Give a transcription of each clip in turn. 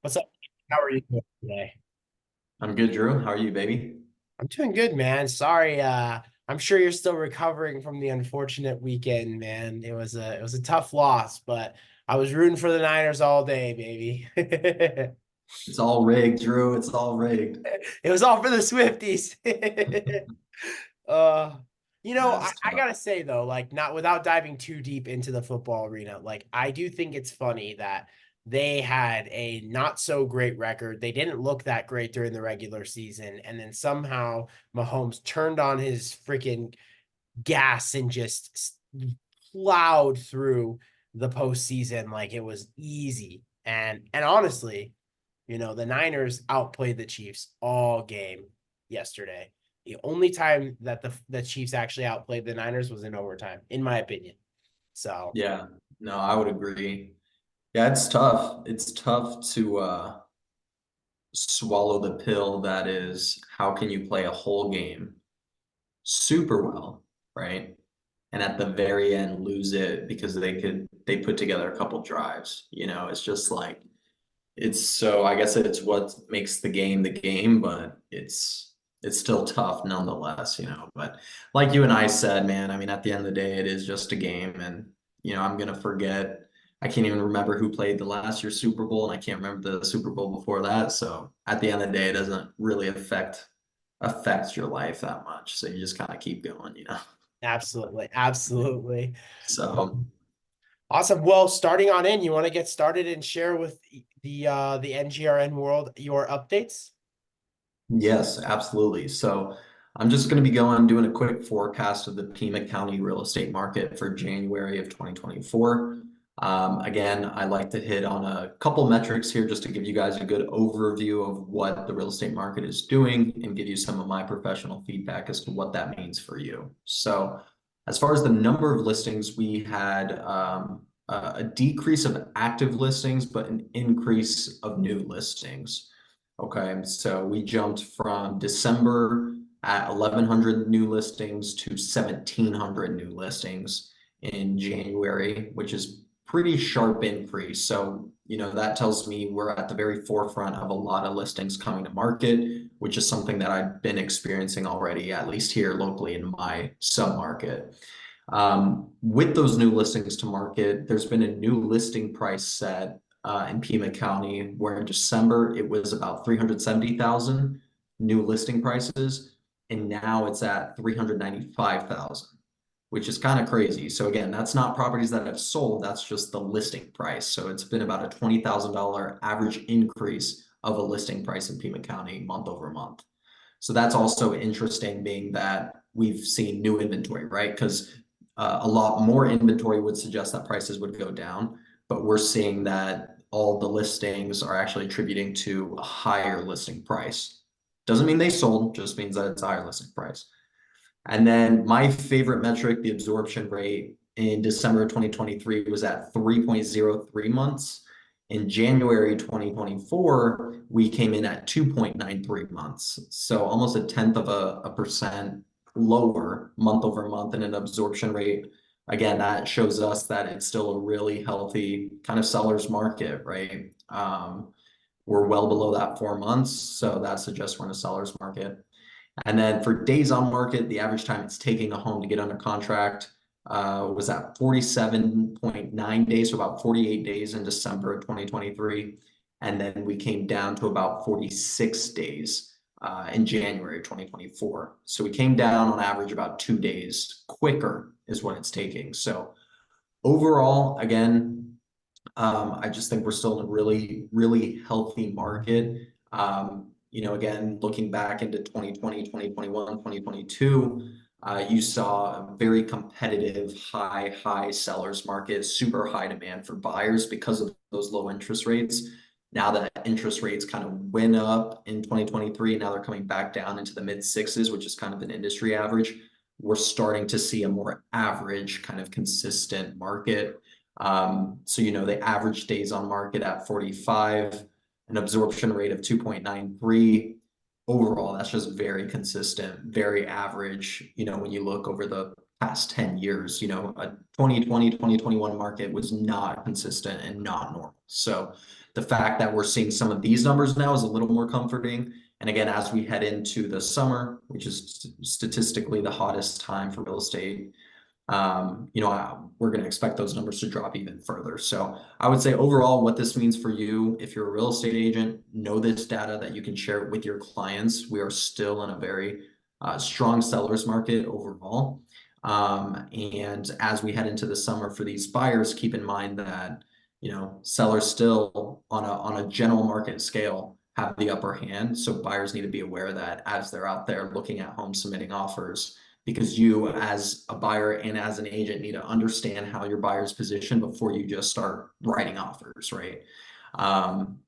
What's up? How are you doing today? I'm good, Drew. How are you, baby? I'm doing good, man. Sorry, I'm sure you're still recovering from the unfortunate weekend, man. It was a tough loss, but I was rooting for the Niners all day, baby. It's all rigged, Drew. It's all rigged. It was all for the Swifties. Uh, I, That's I tough. gotta say though, like not without diving too deep into the football arena, like I do think it's funny that they had a not so great record. They didn't look that great during the regular season, and then somehow Mahomes turned on his freaking gas and just plowed through the postseason like it was easy. And honestly, the Niners outplayed the Chiefs all game yesterday. The only time that the Chiefs actually outplayed the Niners was in overtime, in my opinion. So, Yeah, no, I would agree. Yeah, it's tough. It's tough to swallow the pill that is how can you play a whole game super well, right? And at the very end lose it because they put together a couple drives. It's just like it's so I guess it's what makes the game, but it's still tough nonetheless. But like you and I said, man, I mean, at the end of the day, it is just a game, and I'm gonna forget. I can't even remember who played the last year's Super Bowl, and I can't remember the Super Bowl before that. So at the end of the day, it doesn't really affect your life that much. So you just kind of keep going. absolutely, absolutely. So Awesome. Well, starting on in, you want to get started and share with the NGRN world your updates? yes, absolutely. So I'm just going to be doing a quick forecast of the Pima County real estate market for January of 2024. Again, I like to hit on a couple metrics here just to give you guys a good overview of what the real estate market is doing and give you some of my professional feedback as to what that means for you. So, as far as the number of listings, we had a decrease of active listings, but an increase of new listings. Okay, so we jumped from December at 1,100 new listings to 1,700 new listings in January, which is pretty sharp increase. So, that tells me we're at the very forefront of a lot of listings coming to market, which is something that I've been experiencing already, at least here locally in my sub-market. With those new listings to market, there's been a new listing price set in Pima County, where in December it was about 370,000 new listing prices, and now it's at 395,000, which is kind of crazy. So again, that's not properties that have sold, that's just the listing price. So it's been about a $20,000 average increase of a listing price in Pima County month over month. So that's also interesting, being that we've seen new inventory, right? Because a lot more inventory would suggest that prices would go down, but we're seeing that all the listings are actually attributing to a higher listing price. Doesn't mean they sold, just means that it's a higher listing price. And then my favorite metric, the absorption rate in December of 2023 was at 3.03 months. In January 2024, we came in at 2.93 months. So almost a tenth of a percent lower month over month in an absorption rate. Again, that shows us that it's still a really healthy kind of seller's market, right? We're well below that 4 months. So that suggests we're in a seller's market. And then for days on market, the average time it's taking a home to get under contract was at 47.9 days, so about 48 days in December of 2023. And then we came down to about 46 days in January of 2024. So we came down on average about 2 days quicker is what it's taking. So overall, again, I just think we're still in a really, really healthy market. Again, looking back into 2020, 2021, 2022, you saw a very competitive, high sellers market, super high demand for buyers because of those low interest rates. Now that interest rates kind of went up in 2023, now they're coming back down into the mid sixes, which is kind of an industry average. We're starting to see a more average, kind of consistent market. So, the average days on market at 45, an absorption rate of 2.93. Overall, that's just very consistent, very average. When you look over the past 10 years, a 2020, 2021 market was not consistent and not normal. So the fact that we're seeing some of these numbers now is a little more comforting. And again, as we head into the summer, which is statistically the hottest time for real estate, we're going to expect those numbers to drop even further. So I would say overall, what this means for you, if you're a real estate agent, know this data that you can share it with your clients. We are still in a very strong seller's market overall. And as we head into the summer for these buyers, keep in mind that, sellers still on a general market scale have the upper hand. So buyers need to be aware that as they're out there looking at homes, submitting offers, because you as a buyer and as an agent need to understand how your buyer's positioned before you just start writing offers, right?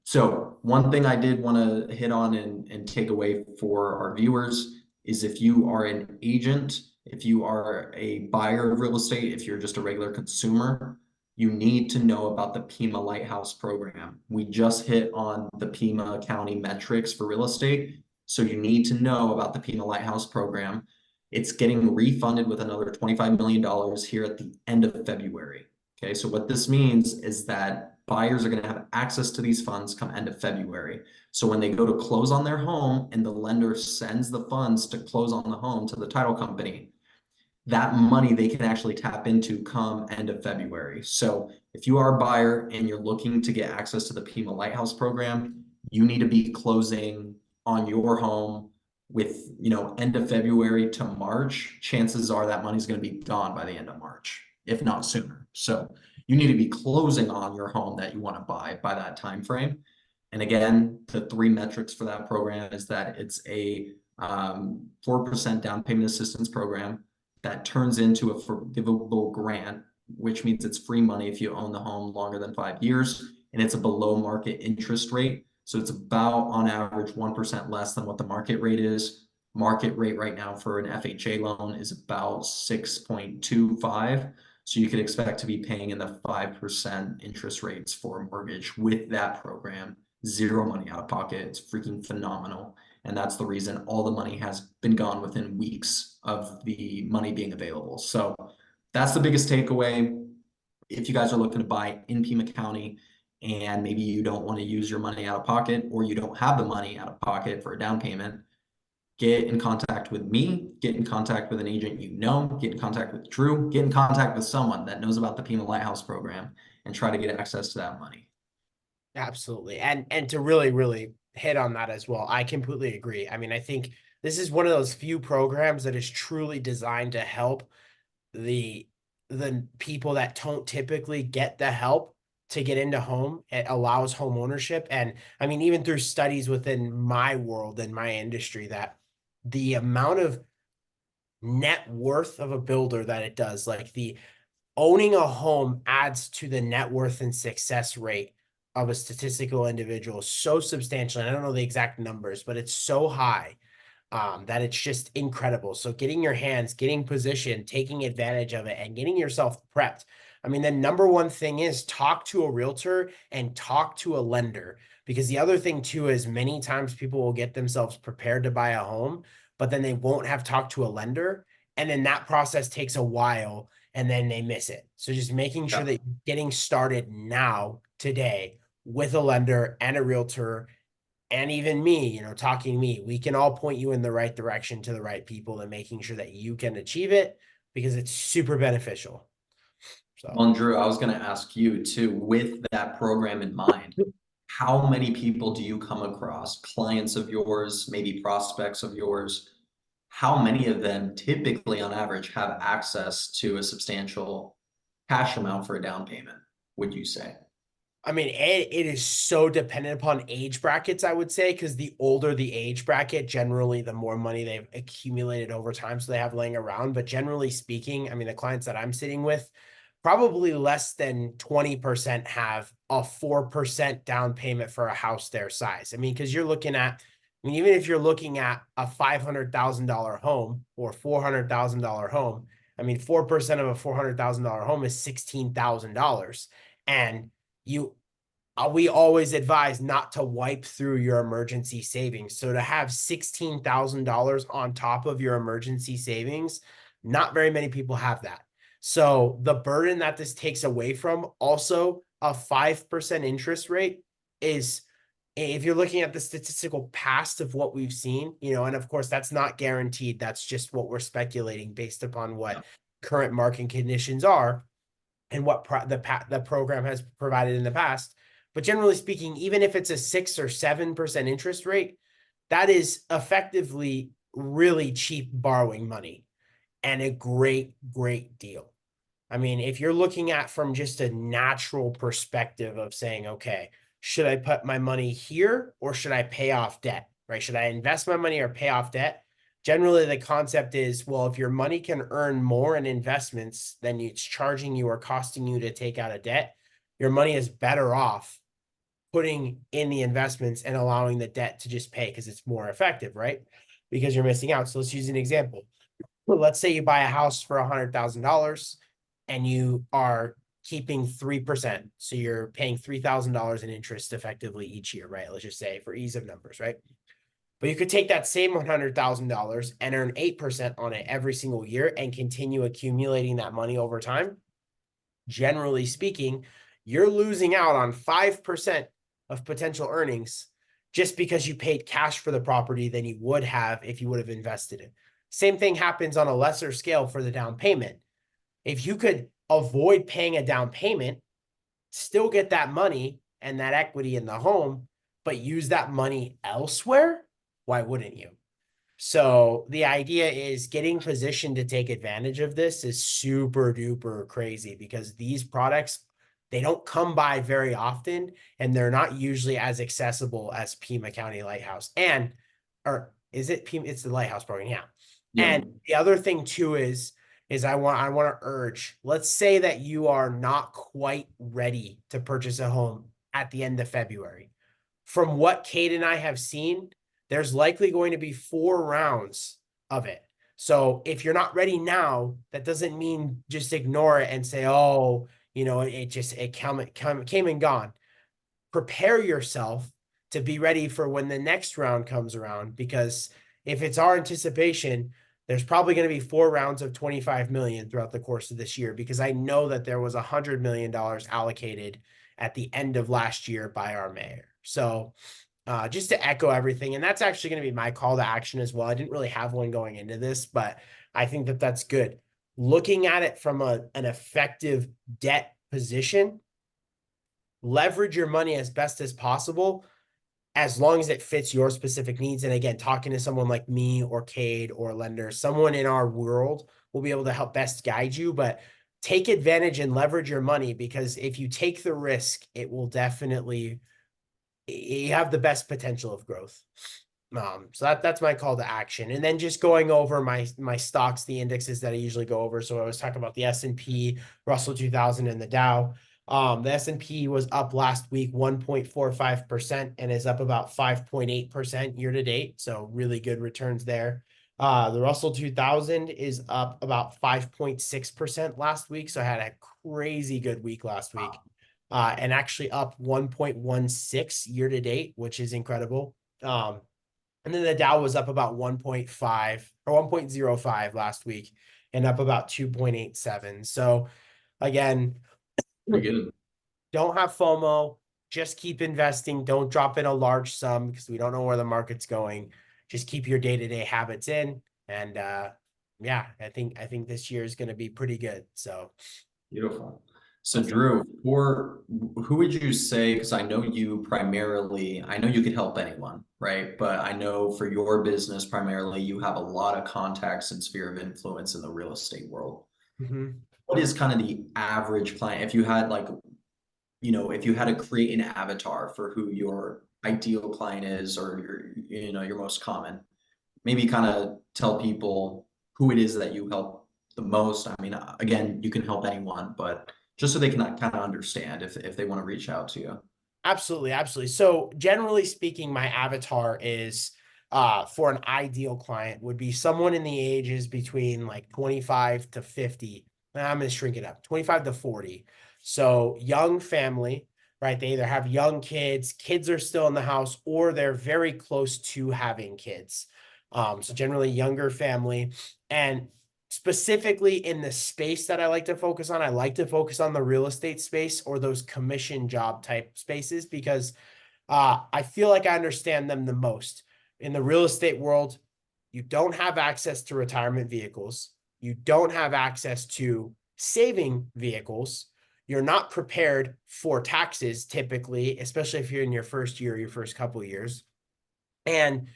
So one thing I did want to hit on and take away for our viewers is if you are an agent, if you are a buyer of real estate, if you're just a regular consumer, you need to know about the Pima Lighthouse program. We just hit on the Pima County metrics for real estate. So you need to know about the Pima Lighthouse program. It's getting refunded with another $25 million here at the end of February. Okay, so what this means is that buyers are going to have access to these funds come end of February. So when they go to close on their home and the lender sends the funds to close on the home to the title company, that money they can actually tap into come end of February. So if you are a buyer and you're looking to get access to the Pima Lighthouse program, you need to be closing on your home with, end of February to March. Chances are that money's going to be gone by the end of March, if not sooner. So you need to be closing on your home that you want to buy by that time frame. And again, the three metrics for that program is that it's a 4% down payment assistance program that turns into a forgivable grant, which means it's free money if you own the home longer than 5 years, and it's a below market interest rate. So it's about on average 1% less than what the market rate is. Market rate right now for an FHA loan is about 6.25. So you could expect to be paying in the 5% interest rates for a mortgage with that program. Zero money out of pocket. It's freaking phenomenal. And that's the reason all the money has been gone within weeks of the money being available. So that's the biggest takeaway. If you guys are looking to buy in Pima County and maybe you don't want to use your money out of pocket or you don't have the money out of pocket for a down payment, get in contact with me, get in contact with an agent get in contact with Drew, get in contact with someone that knows about the Pima Lighthouse program and try to get access to that money. Absolutely. And to really, really hit on that as well, I completely agree. I mean, I think this is one of those few programs that is truly designed to help the the people that don't typically get the help to get into home. It allows home ownership. And I mean, even through studies within my world and my industry, that the amount of net worth of a builder that it does, like the owning a home adds to the net worth and success rate of a statistical individual so substantially. I don't know the exact numbers, but it's so high that it's just incredible. So getting your hands, getting positioned, taking advantage of it, and getting yourself prepped. I mean, the number one thing is talk to a realtor and talk to a lender. Because the other thing too is many times people will get themselves prepared to buy a home, but then they won't have talked to a lender. And then that process takes a while and then they miss it. So just making sure that you're getting started now, today, with a lender and a realtor and even me, talking to me, we can all point you in the right direction to the right people and making sure that you can achieve it because it's super beneficial. So, Well, Drew, I was going to ask you too, with that program in mind, how many people do you come across, clients of yours, maybe prospects of yours? How many of them typically on average have access to a substantial cash amount for a down payment, would you say? I mean, it is so dependent upon age brackets, I would say, because the older the age bracket, generally, the more money they've accumulated over time. So they have laying around. But generally speaking, I mean, the clients that I'm sitting with, probably less than 20% have a 4% down payment for a house their size. I mean, because you're looking at, I mean, even if you're looking at a $500,000 home or $400,000 home, I mean, 4% of a $400,000 home is $16,000. And you we always advise not to wipe through your emergency savings. So to have $16,000 on top of your emergency savings, not very many people have that. So the burden that this takes away from, also a 5% interest rate, is if you're looking at the statistical past of what we've seen, and of course that's not guaranteed. That's just what we're speculating based upon what current market conditions are and what the program has provided in the past. But generally speaking, even if it's a 6 or 7% interest rate, that is effectively really cheap borrowing money and a great, great deal. I mean, if you're looking at from just a natural perspective of saying, okay, should I put my money here or should I pay off debt? Right? Should I invest my money or pay off debt? Generally, the concept is, well, if your money can earn more in investments than it's charging you or costing you to take out a debt, your money is better off putting in the investments and allowing the debt to just pay because it's more effective, right? Because you're missing out. So let's use an example. Well, let's say you buy a house for $100,000 and you are keeping 3%. So you're paying $3,000 in interest effectively each year, right? Let's just say for ease of numbers, right? But you could take that same $100,000 and earn 8% on it every single year and continue accumulating that money over time. Generally speaking, you're losing out on 5% of potential earnings just because you paid cash for the property than you would have if you would have invested it. Same thing happens on a lesser scale for the down payment. If you could avoid paying a down payment, still get that money and that equity in the home, but use that money elsewhere, why wouldn't you? So the idea is getting positioned to take advantage of this is super duper crazy because these products, they don't come by very often and they're not usually as accessible as Pima County Lighthouse. And, or is it Pima? It's the Lighthouse program. Yeah. Yeah. And the other thing too is I want to urge, let's say that you are not quite ready to purchase a home at the end of February. From what Kate and I have seen, there's likely going to be 4 rounds of it. So if you're not ready now, that doesn't mean just ignore it and say, oh, it came and gone. Prepare yourself to be ready for when the next round comes around, because if it's our anticipation, there's probably going to be 4 rounds of 25 million throughout the course of this year, because I know that there was $100 million allocated at the end of last year by our mayor. So just to echo everything, and that's actually going to be my call to action as well. I didn't really have one going into this, but I think that that's good. Looking at it from an effective debt position, leverage your money as best as possible, as long as it fits your specific needs. And again, talking to someone like me or Cade or a lender, someone in our world will be able to help best guide you. But take advantage and leverage your money, because if you take the risk, it will definitely, you have the best potential of growth. So that's my call to action. And then just going over my stocks, the indexes that I usually go over. So I was talking about the S&P, Russell 2000, and the Dow. The S&P was up last week 1.45% and is up about 5.8% year to date. So really good returns there. The Russell 2000 is up about 5.6% last week. So I had a crazy good week last week. And actually up 1.16 year to date, which is incredible. And then the Dow was up about 1.5 or 1.05 last week and up about 2.87. So again, Pretty good. don't have FOMO, just keep investing. Don't drop in a large sum because we don't know where the market's going. Just keep your day-to-day habits in. And yeah, I think this year is going to be pretty good. So Beautiful. So awesome. Drew, for who would you say, because I know you primarily, I know you could help anyone, right? But I know for your business primarily, you have a lot of contacts and sphere of influence in the real estate world. Mhm. What is kind of the average client? If you had like, if you had to create an avatar for who your ideal client is or your most common, maybe kind of tell people who it is that you help the most. I mean, again, you can help anyone, but just so they can kind of understand if they want to reach out to you. Absolutely, absolutely. So generally speaking, my avatar is for an ideal client would be someone in the ages between like 25 to 50. I'm going to shrink it up, 25 to 40. So young family, right? They either have young kids are still in the house, or they're very close to having kids. So generally younger family. And specifically in the space that I like to focus on, I like to focus on the real estate space or those commission job type spaces, because I feel like I understand them the most. In the real estate world, you don't have access to retirement vehicles. You don't have access to saving vehicles. You're not prepared for taxes typically, especially if you're in your first year, your first couple of years. And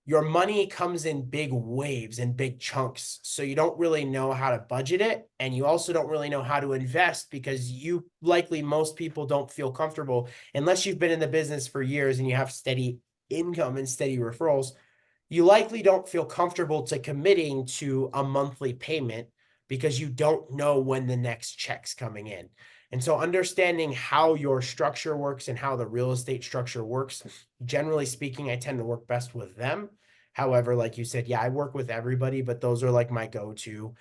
your money comes in big waves and big chunks. So you don't really know how to budget it. And you also don't really know how to invest because you likely, most people don't feel comfortable unless you've been in the business for years and you have steady income and steady referrals. You likely don't feel comfortable to committing to a monthly payment because you don't know when the next check's coming in. And so understanding how your structure works and how the real estate structure works, generally speaking, I tend to work best with them. However, like you said, yeah, I work with everybody, but those are like my go-to.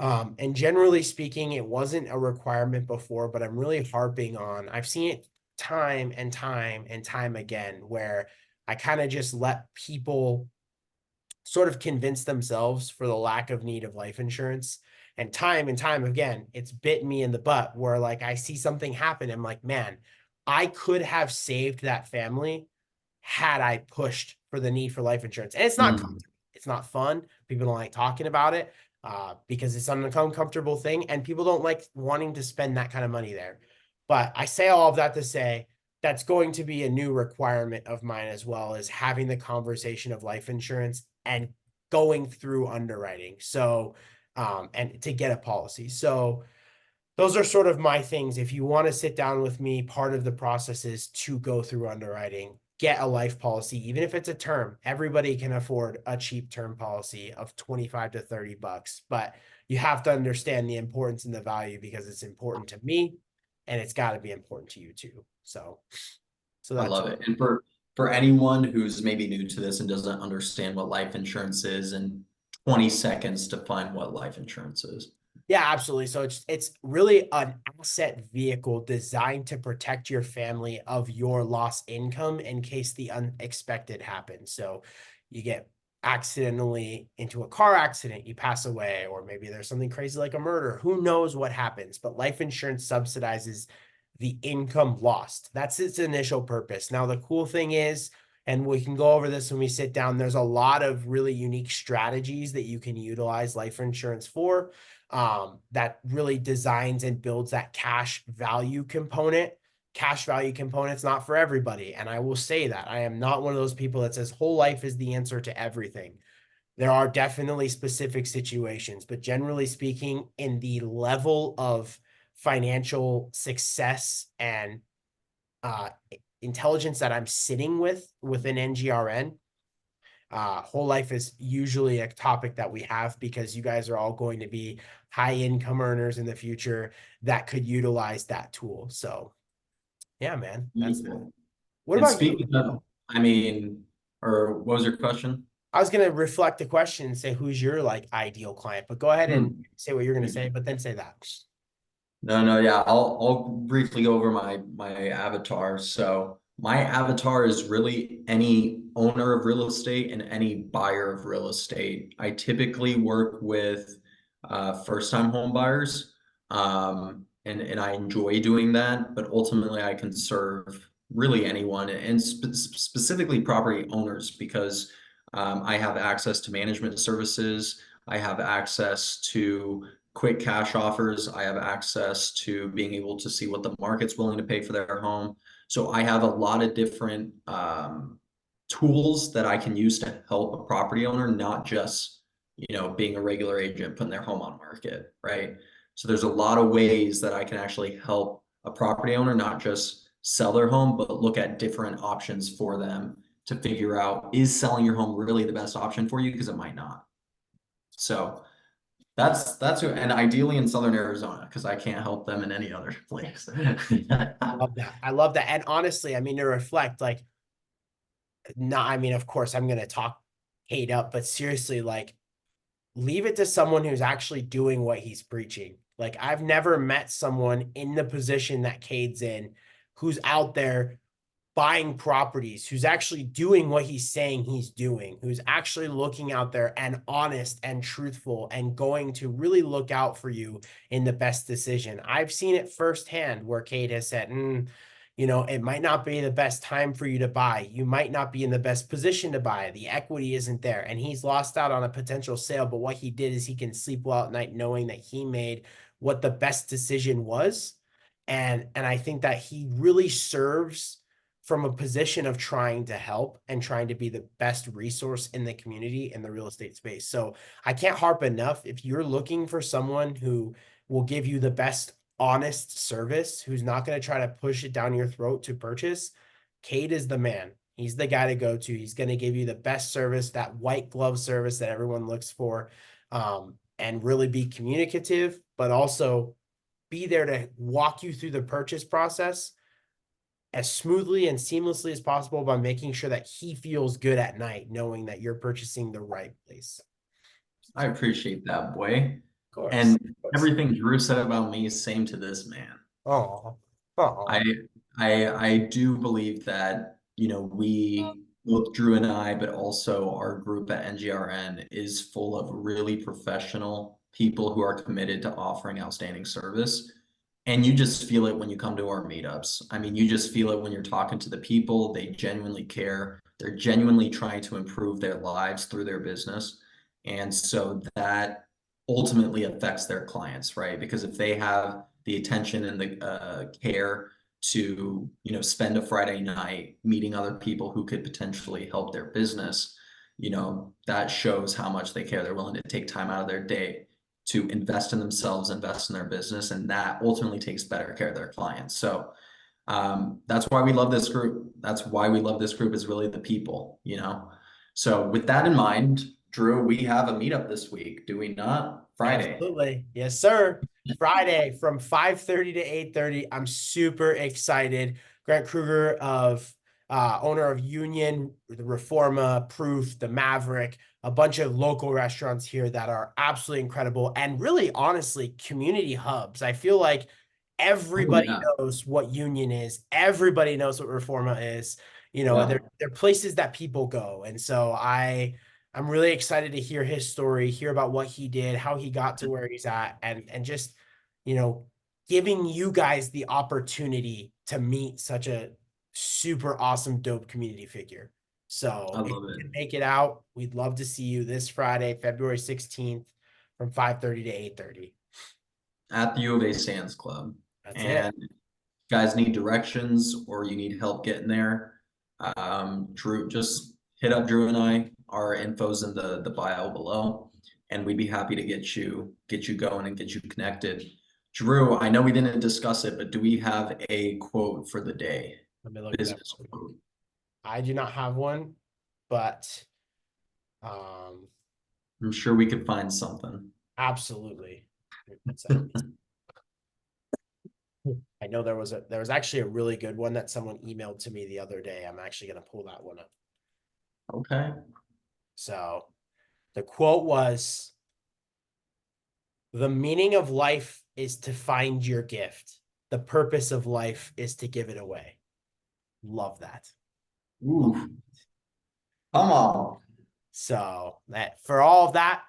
And generally speaking, it wasn't a requirement before, but I'm really harping on. I've seen it time and time and time again where I kind of just let people sort of convince themselves for the lack of need of life insurance. And time again, it's bit me in the butt where like I see something happen. I'm like, man, I could have saved that family had I pushed for the need for life insurance. And it's not Mm, comfortable. It's not fun. People don't like talking about it because it's an uncomfortable thing. And people don't like wanting to spend that kind of money there. But I say all of that to say that's going to be a new requirement of mine as well is having the conversation of life insurance and going through underwriting. So, and to get a policy. So, those are sort of my things. If you want to sit down with me, part of the process is to go through underwriting, get a life policy, even if it's a term. Everybody can afford a cheap term policy of 25 to 30 bucks, but you have to understand the importance and the value because it's important to me and it's got to be important to you too. So I that's love it. And for anyone who's maybe new to this and doesn't understand what life insurance is, in 20 seconds to find what life insurance is. Yeah, absolutely. So it's really an asset vehicle designed to protect your family of your lost income in case the unexpected happens. So you get accidentally into a car accident, you pass away, or maybe there's something crazy like a murder. Who knows what happens? But life insurance subsidizes the income lost. That's its initial purpose. Now, the cool thing is, and we can go over this when we sit down, there's a lot of really unique strategies that you can utilize life insurance for that really designs and builds that cash value component. Cash value component's not for everybody. And I will say that I am not one of those people that says whole life is the answer to everything. There are definitely specific situations, but generally speaking, in the level of financial success and uh, intelligence that I'm sitting with within NGRN, whole life is usually a topic that we have because you guys are all going to be high income earners in the future that could utilize that tool. So yeah, man, that's that. Beautiful. What And about you? speaking of, I mean, or what was your question? I was going to reflect the question and say, who's your like ideal client, but go ahead and Hmm. say what you're going to say, but then say that. No, no, yeah. I'll briefly go over my avatar. So my avatar is really any owner of real estate and any buyer of real estate. I typically work with first-time home buyers, and I enjoy doing that. But ultimately, I can serve really anyone, and specifically property owners because I have access to management services. I have access to quick cash offers. I have access to being able to see what the market's willing to pay for their home. So I have a lot of different tools that I can use to help a property owner, not just, being a regular agent putting their home on market, right? So there's a lot of ways that I can actually help a property owner, not just sell their home, but look at different options for them to figure out, is selling your home really the best option for you? Because it might not. So that's who, and ideally in Southern Arizona, because I can't help them in any other place. Love that. I love that. And honestly, I mean, to reflect, like, not, I mean, of course, I'm going to talk hate up, but seriously, like, leave it to someone who's actually doing what he's preaching. Like I've never met someone in the position that Cade's in who's out there buying properties, who's actually doing what he's saying he's doing, who's actually looking out there and honest and truthful and going to really look out for you in the best decision. I've seen it firsthand where Cade has said, It might not be the best time for you to buy. You might not be in the best position to buy. The equity isn't there. And he's lost out on a potential sale. But what he did is he can sleep well at night knowing that he made what the best decision was. And I think that he really serves from a position of trying to help and trying to be the best resource in the community in the real estate space. So I can't harp enough. If you're looking for someone who will give you the best honest service, who's not going to try to push it down your throat to purchase, Cade is the man. He's the guy to go to. He's going to give you the best service, that white glove service that everyone looks for, and really be communicative, but also be there to walk you through the purchase process as smoothly and seamlessly as possible by making sure that he feels good at night, knowing that you're purchasing the right place. I appreciate that, boy. Of course. And Of course. everything Drew said about me, same to this man. Oh, oh, I I do believe that, we both Drew and I, but also our group at NGRN is full of really professional people who are committed to offering outstanding service. And you just feel it when you come to our meetups. I mean, you just feel it when you're talking to the people. They genuinely care. They're genuinely trying to improve their lives through their business. And so that ultimately affects their clients, right? Because if they have the attention and the care to, spend a Friday night meeting other people who could potentially help their business, that shows how much they care. They're willing to take time out of their day to invest in themselves, invest in their business, and that ultimately takes better care of their clients. So that's why we love this group. That's why we love this group is really the people. So with that in mind, Drew, we have a meetup this week, do we not? Friday. absolutely. Yes, sir. Friday from 5:30 to 8:30. I'm super excited. Grant Kruger of owner of Union, the Reforma, Proof, the Maverick, a bunch of local restaurants here that are absolutely incredible and really honestly community hubs. I feel like Oh everybody yeah. knows what Union is. Everybody knows what Reforma is. Yeah. They're places that people go. And so I'm really excited to hear his story, hear about what he did, how he got to where he's at, and just, you know, giving you guys the opportunity to meet such a super awesome, dope community figure. I So if love you it. can make it out, we'd love to see you this Friday, February 16th from 5:30 to 8:30. At the U of A Sands Club. That's it. And guys need directions or you need help getting there, Drew, just hit up Drew and I. Our info's in the bio below, and we'd be happy to get you going and get you connected. Drew, I know we didn't discuss it, but do we have a quote for the day? Let me look at that Business real quick. quote. I do not have one, but um, I'm sure we could find something. absolutely. One second. I know there was actually a really good one that someone emailed to me the other day. I'm actually going to pull that one up. Okay. So the quote was, "The meaning of life is to find your gift. The purpose of life is to give it away." Love that. Ooh, Love. come on. So that for all of that,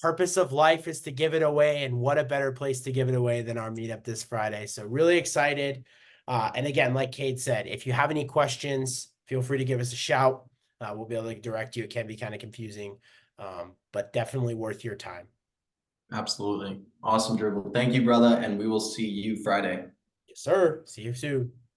purpose of life is to give it away. And what a better place to give it away than our meetup this Friday. So really excited. And again, like Cade said, if you have any questions, feel free to give us a shout. We'll be able to direct you. It can be kind of confusing, but definitely worth your time. Absolutely. Awesome, Drew. Well, thank you, brother, and we will see you Friday. Yes, sir. See you soon.